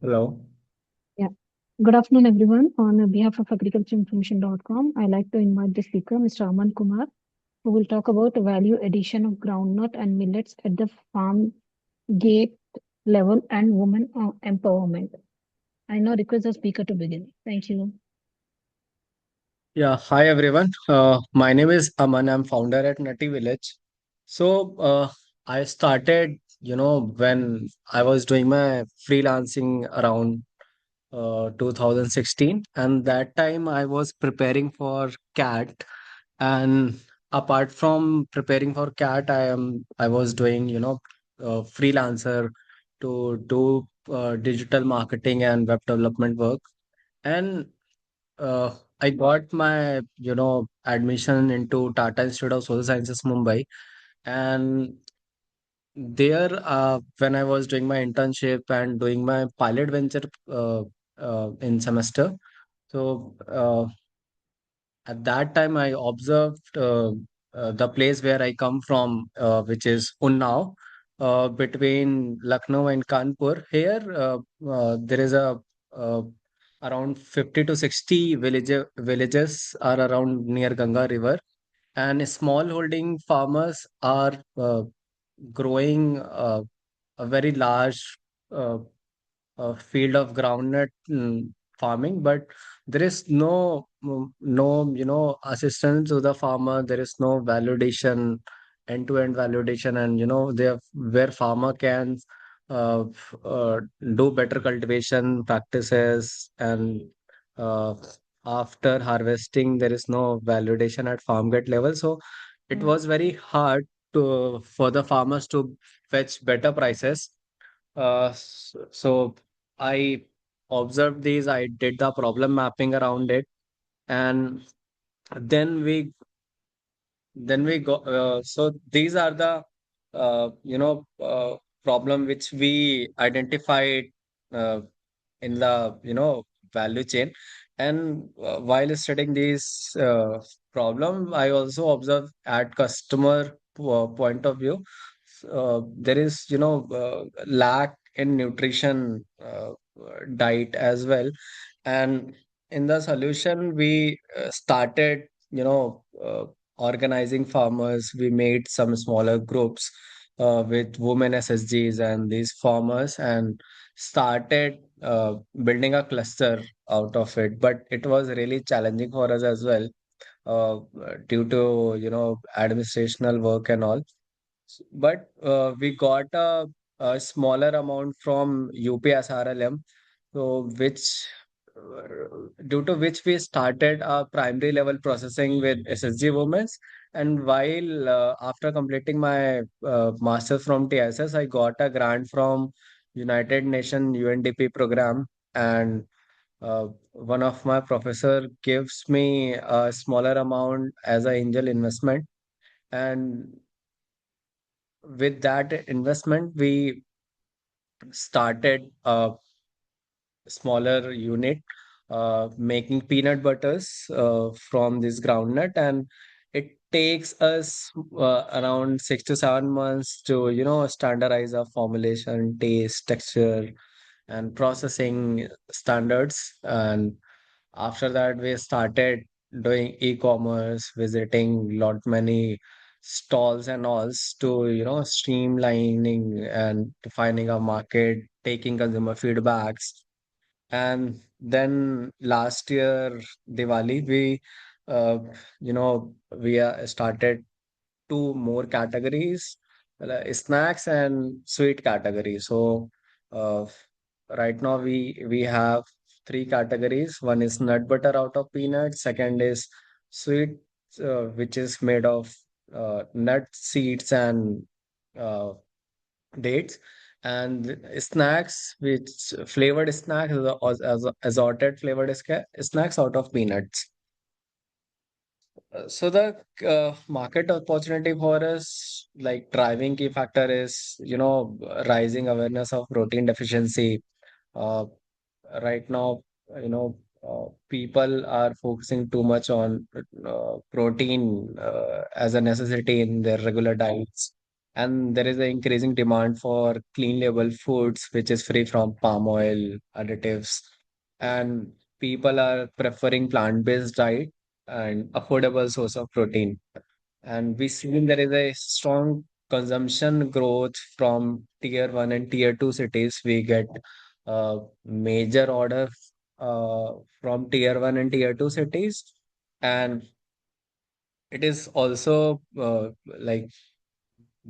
Hello. Yeah. Good afternoon, everyone. On behalf of agricultureinformation.com, I like to invite the speaker, Mr. Aman Kumar, who will talk about the value addition of groundnut and millets at the farm gate level and women empowerment. I now request the speaker to begin. Thank you. Yeah, hi everyone. My name is Aman. I'm founder at Nutty Village. I started, when I was doing my freelancing around 2016, and that time I was preparing for CAT. And apart from preparing for CAT, I was doing, freelancer to do digital marketing and web development work. And uh, I got my, admission into Tata Institute of Social Sciences, Mumbai. And there, when I was doing my internship and doing my pilot venture in semester, so at that time I observed the place where I come from, which is Unnao, between Lucknow and Kanpur. Here, there is a uh, around 50 to 60 villages are around near Ganga River, and small holding farmers are growing a very large uh, field of groundnut farming, but there is no assistance to the farmer. There is no validation, end-to-end validation, and there where farmer can uh, f- uh, do better cultivation practices. And uh, after harvesting, there is no validation at farm gate level, so it Mm. was very hard for the farmers to fetch better prices. So I observed these, I did the problem mapping around it, and then we go. So these are the problem which we identified uh, in the value chain. And while studying these problem, I also observe at customer point of view, there is lack in nutrition diet as well. And in the solution we started organizing farmers. We made some smaller groups with women SSGs and these farmers, and started building a cluster out of it. But it was really challenging for us as well, uh, due to administrational work and all. But we got a smaller amount from UPSRLM, so due to which we started our primary level processing with SSG women. And while after completing my master's from TSS, I got a grant from United Nations UNDP program. And one of my professor gives me a smaller amount as an angel investment. And with that investment, we started a smaller unit making peanut butters from this groundnut. And it takes us around 6 to 7 months to standardize our formulation, taste, texture, and processing standards. And after that, we started doing e-commerce, visiting lot many stalls and alls to streamlining and defining a market, taking consumer feedbacks. And then last year Diwali, uh, we started two more categories, snacks and sweet category. So uh, right now we have three categories. One is nut butter out of peanuts. Second is sweet, which is made of nut seeds and uh, dates. And snacks, which flavored snacks, as assorted flavored snacks out of peanuts. So the market opportunity for us, like driving key factor is, rising awareness of protein deficiency. Uh, right now, people are focusing too much on protein as a necessity in their regular diets. and there is an increasing demand for clean label foods which is free from palm oil additives, and people are preferring plant-based diet and affordable source of protein. And we see there is a strong consumption growth from tier 1 and tier 2 cities. We get major order uh, from tier 1 and tier 2 cities, and it is also like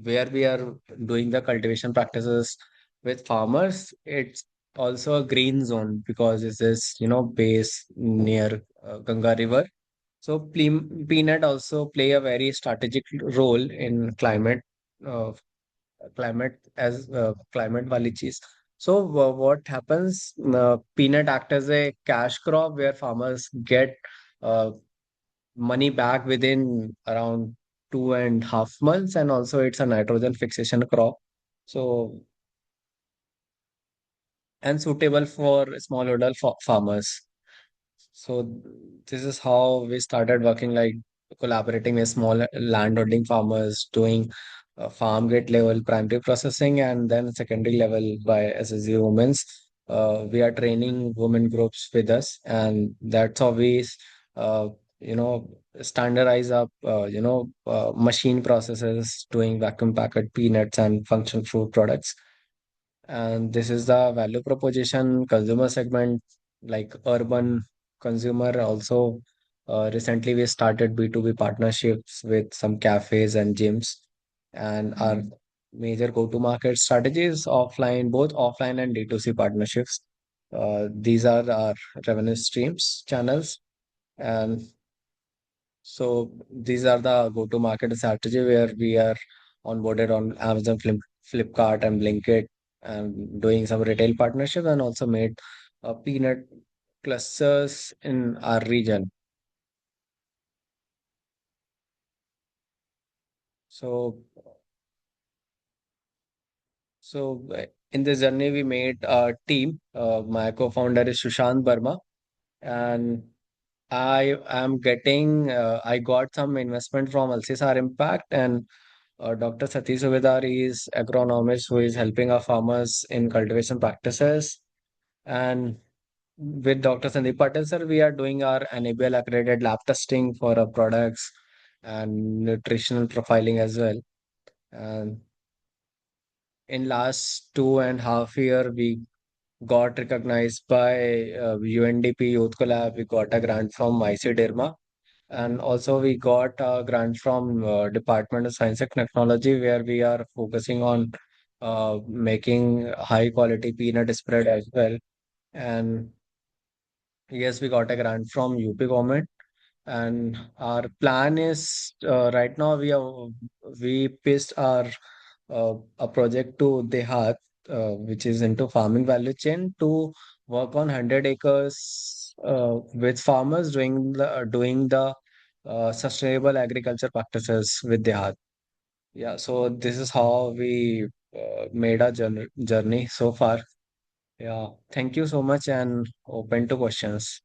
where we are doing the cultivation practices with farmers. It's also a green zone because it is, base near Ganga River. So peanut also play a very strategic role in uh, climate as climate wali cheese. So what happens? Peanut act as a cash crop where farmers get uh, money back within around 2.5 months, and also it's a nitrogen fixation crop. So and suitable for smallholder farmers. So this is how we started working, like collaborating with small landholding farmers, doing farm gate level primary processing, and then secondary level by SSG women's. We are training women groups with us, and that's how we, uh, you know, standardize up, machine processes, doing vacuum packed peanuts and functional food products. And this is the value proposition consumer segment, like urban consumer. Also, recently we started B2B partnerships with some cafes and gyms. And our major go-to-market strategies offline, both offline and D2C partnerships. These are our revenue streams channels. And so these are the go-to-market strategy where we are onboarded on Amazon, Flipkart, and Blinkit, and doing some retail partnership, and also made peanut clusters in our region. So, in this journey, we made a team. My co-founder is Sushant Burma, and I got some investment from LCSR Impact, and Dr. Satish Subedar is agronomist who is helping our farmers in cultivation practices. And with Dr. Sandeep Patel, sir, we are doing our NABL accredited lab testing for our products and nutritional profiling as well. And in last 2.5 year, we got recognized by UNDP Youth Collab. We got a grant from IC. And also we got a grant from Department of Science and Technology where we are focusing on making high quality peanut spread as well. And yes, we got a grant from UP government. And our plan is right now we pitched our a project to Dehat, which is into farming value chain, to work on 100 acres with farmers doing the sustainable agriculture practices with Dehat. Yeah, so this is how we made our journey so far. Yeah, thank you so much and open to questions.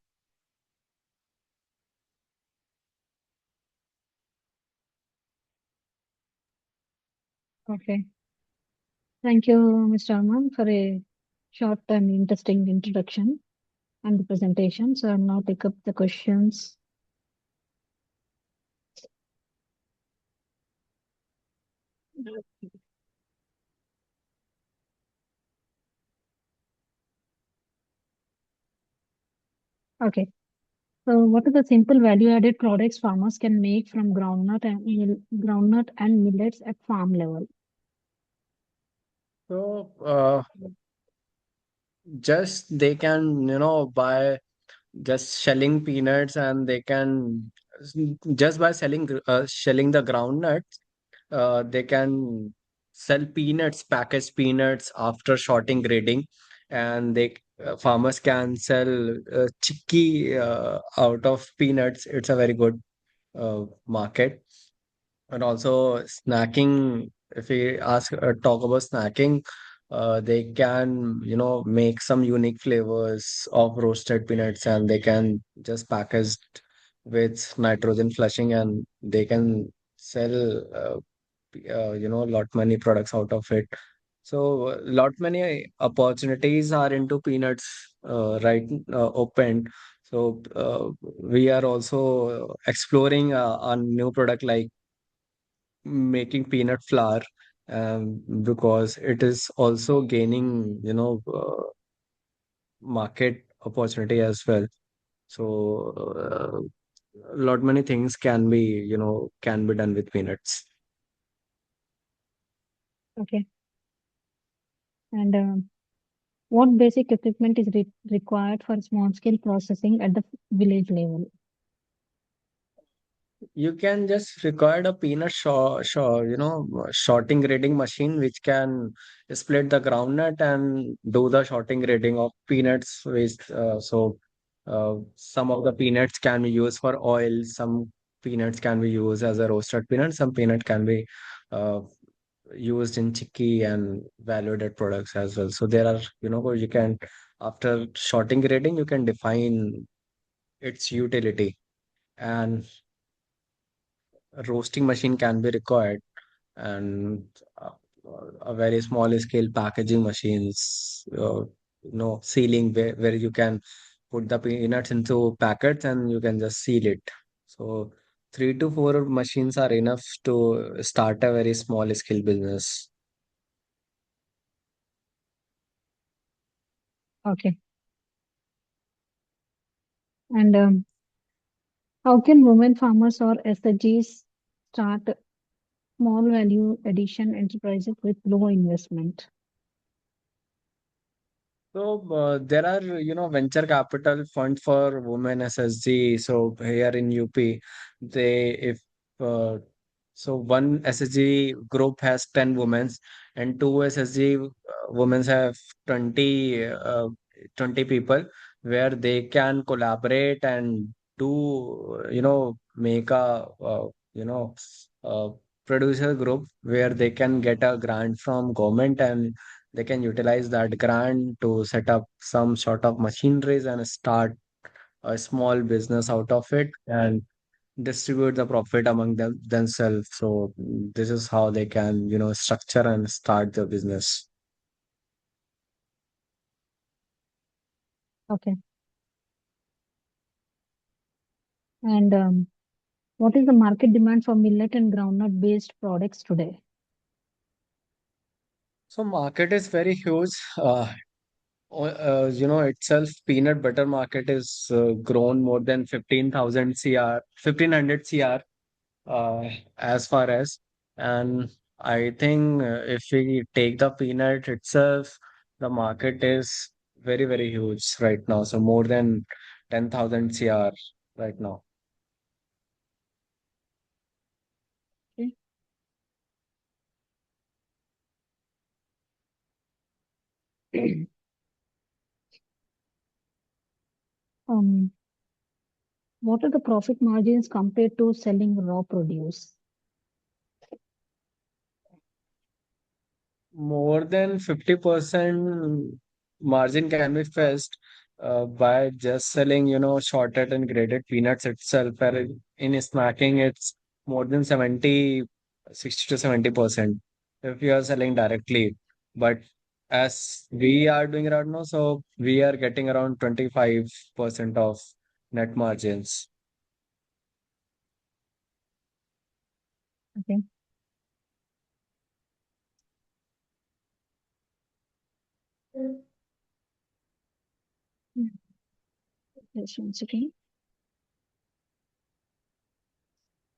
Okay. Thank you, Mr. Arman, for a short and interesting introduction and the presentation. So I'll now take up the questions. Okay. So what are the simple value-added products farmers can make from groundnut and millets at farm level? So, just they can, buy just shelling peanuts, and they can just by shelling the groundnuts, they can sell peanuts, packaged peanuts after sorting grading, and they farmers can sell chicky out of peanuts. It's a very good market. And also snacking, if we talk about snacking, they can, make some unique flavors of roasted peanuts, and they can just package with nitrogen flushing, and they can sell. lot many products out of it. So lot many opportunities are into peanuts right opened. So we are also exploring a new product like making peanut flour, because it is also gaining market opportunity as well. So lot many things can be done with peanuts. Okay. And what basic equipment is required for small scale processing at the village level? You can just require a peanut sorting grading machine which can split the groundnut and do the sorting grading of peanuts waste. Some of the peanuts can be used for oil, some peanuts can be used as a roasted peanut, some peanut can be uh, used in chicky and value-added products as well. So there are, you can, after sorting grading, you can define its utility, and a roasting machine can be required, and uh, a very small scale packaging machines, sealing where you can put the peanuts into packets and you can just seal it. So 3 to 4 machines are enough to start a very small scale business. Okay. And how can women farmers or SHGs start small value addition enterprises with low investment? So there are, venture capital fund for women SSG. So here in UP, they if one SSG group has 10 women and two SSG women have 20 20 people, where they can collaborate and do make a uh, producer group where they can get a grant from government, and they can utilize that grant to set up some sort of machineries and start a small business out of it and distribute the profit among themselves. So this is how they can, structure and start the business. Okay. And what is the market demand for millet and groundnut based products today? So market is very huge. Itself peanut butter market is grown more than 15,000 cr, 1,500 cr, as far as, and I think if we take the peanut itself, the market is very, very huge right now. So more than 10,000 cr right now. Okay. Um, what are the profit margins compared to selling raw produce? More than 50% margin can be fetched by just selling, shorted and graded peanuts itself. Where in snacking, it's more than 60 to 70% if you are selling directly. But as we are doing right now, so we are getting around 25% of net margins. Okay. Mm. Yes, one second.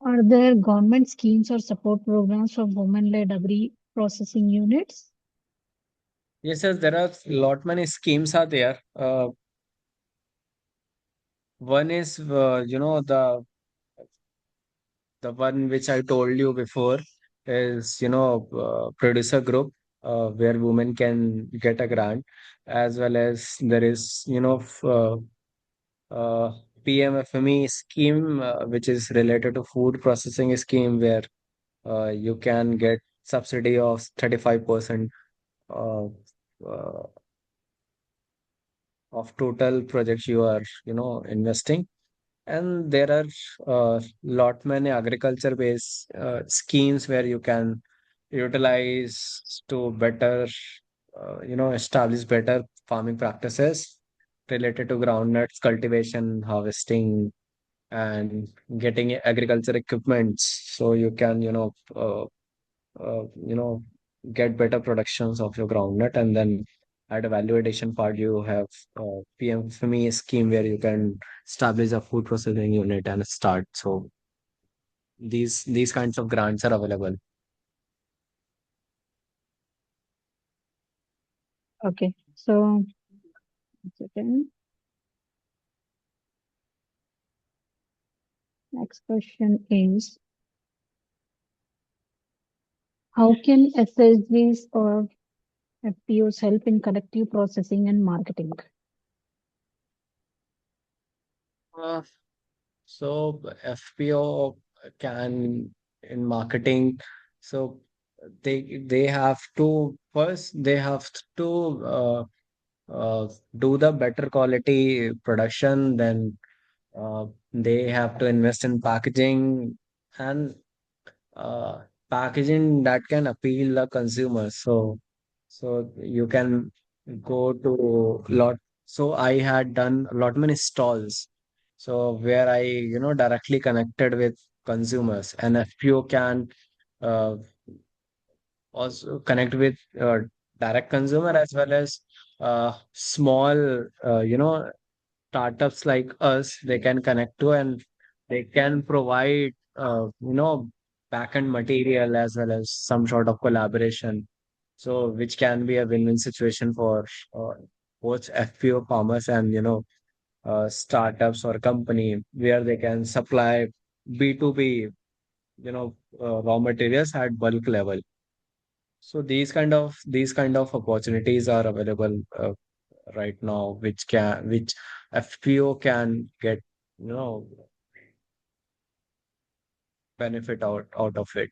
Are there government schemes or support programs for women-led agri processing units? Yes, yes, there are lot many schemes are there. One is, the one which I told you before is, producer group, where women can get a grant, as well as there is, PMFME scheme, which is related to food processing scheme, where you can get subsidy of 35% of, uh, of total projects you are, investing. And there are lot many agriculture based schemes where you can utilize to better establish better farming practices related to groundnuts cultivation, harvesting, and getting agriculture equipments, so you can uh, you know get better productions of your groundnut. And then at a value addition part, you have PM FME scheme where you can establish a food processing unit and start. So these kinds of grants are available. Okay. So, second, next question is, how can SSGs or FPOs help in collective processing and marketing? Uh, so FPO can in marketing. So they have to first they have to do the better quality production. Then they have to invest in packaging and uh, packaging that can appeal the consumers. So you can go to lot. So I had done a lot many stalls. So where I directly connected with consumers, and FPO can uh, also connect with direct consumer as well as small startups like us. They can connect to, and they can provide back-end material as well as some sort of collaboration, so which can be a win-win situation for uh, both FPO farmers and startups or company, where they can supply B2B raw materials at bulk level. So these kind of opportunities are available right now, which FPO can get you know benefit out of it.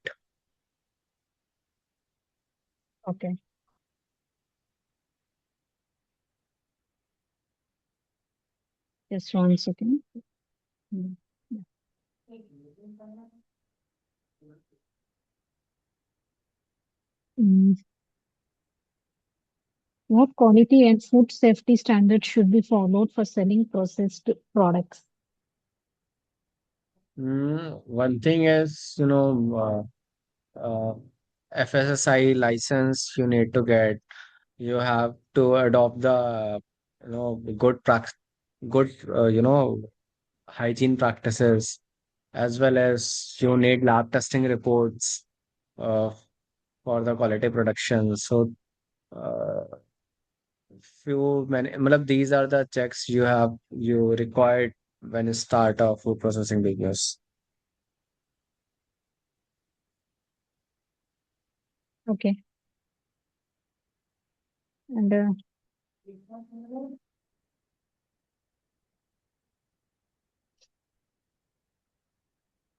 Okay. Just one second. Mm. Mm. What quality and food safety standards should be followed for selling processed products? One thing is, FSSI license you need to get. You have to adopt the, good, hygiene practices, as well as you need lab testing reports uh, for the quality production. So, uh, these are the checks you required when you start a food processing business. Okay. And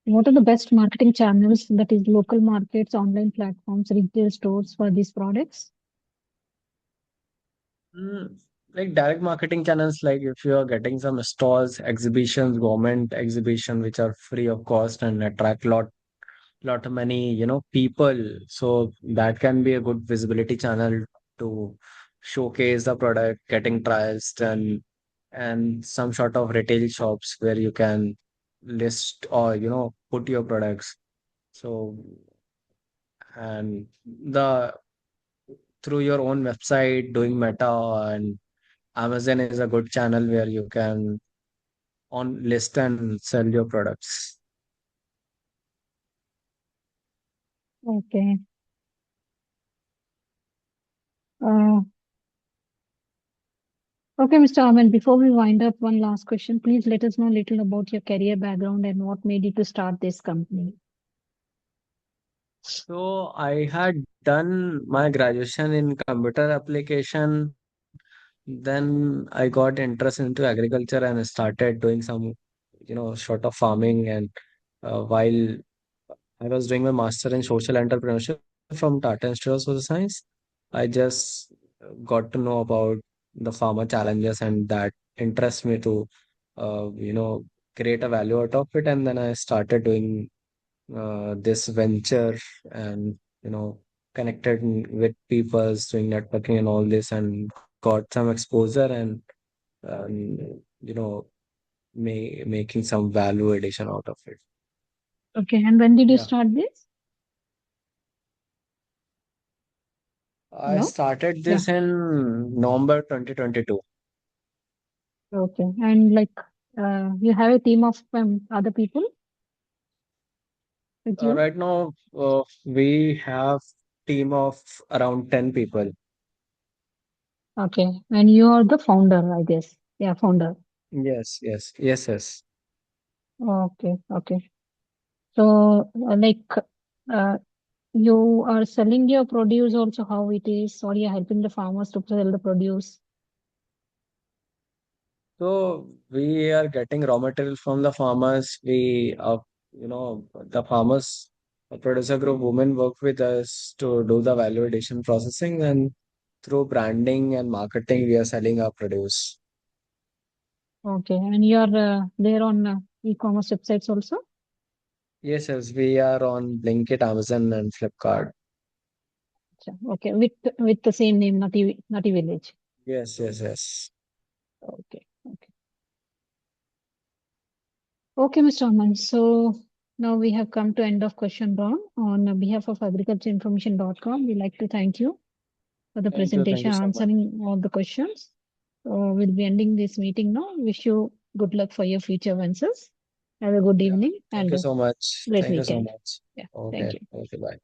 what are the best marketing channels, that is local markets, online platforms, retail stores for these products? Mm, like direct marketing channels, like if you are getting some stalls, exhibitions, government exhibition, which are free of cost and attract lot of many, people. So that can be a good visibility channel to showcase the product, getting trials done, and some sort of retail shops where you can list or, put your products. So, and the through your own website, doing Meta and Amazon is a good channel where you can on list and sell your products. Okay. Uh, okay, Mr. Aman, before we wind up, one last question. Please let us know a little about your career background and what made you to start this company. So I had done my graduation in computer application. Then I got interest into agriculture and started doing some, sort of farming. And while I was doing my master in social entrepreneurship from Tata Institute of Social Science, I just got to know about the farmer challenges, and that interests me to, uh, you know, create a value out of it. And then I started doing this venture, and connected with people, doing networking and all this, and got some exposure, and making some value addition out of it. Okay. And when did you Yeah, start this? I Hello? started Yeah. this in November 2022. Okay. And like, you have a team of other people with you? Right now, we have team of around 10 people. Okay. And you are the founder, I guess. Yeah, founder. Yes, yes, yes, yes. Okay. Okay. So, uh, you are selling your produce also, how it is, or you're helping the farmers to sell the produce? So we are getting raw material from the farmers. The farmers, producer group women work with us to do the value addition processing, and through branding and marketing, we are selling our produce. Okay. And you are there on e-commerce websites also? Yes, yes, we are on Blinkit, Amazon, and Flipkart. Okay. With the same name, Nutty Village. Yes, yes, yes. Okay. Okay. Okay, Mr. Aman. So now we have come to end of question round. On behalf of agricultureinformation.com, we like to thank you for the Thank presentation, you so much. answering all the questions. So we'll be ending this meeting now. Wish you good luck for your future ventures. Have a good Yeah, evening thank and you a so much. great Thank you so weekend. much. Yeah, thank Okay, you. okay, bye.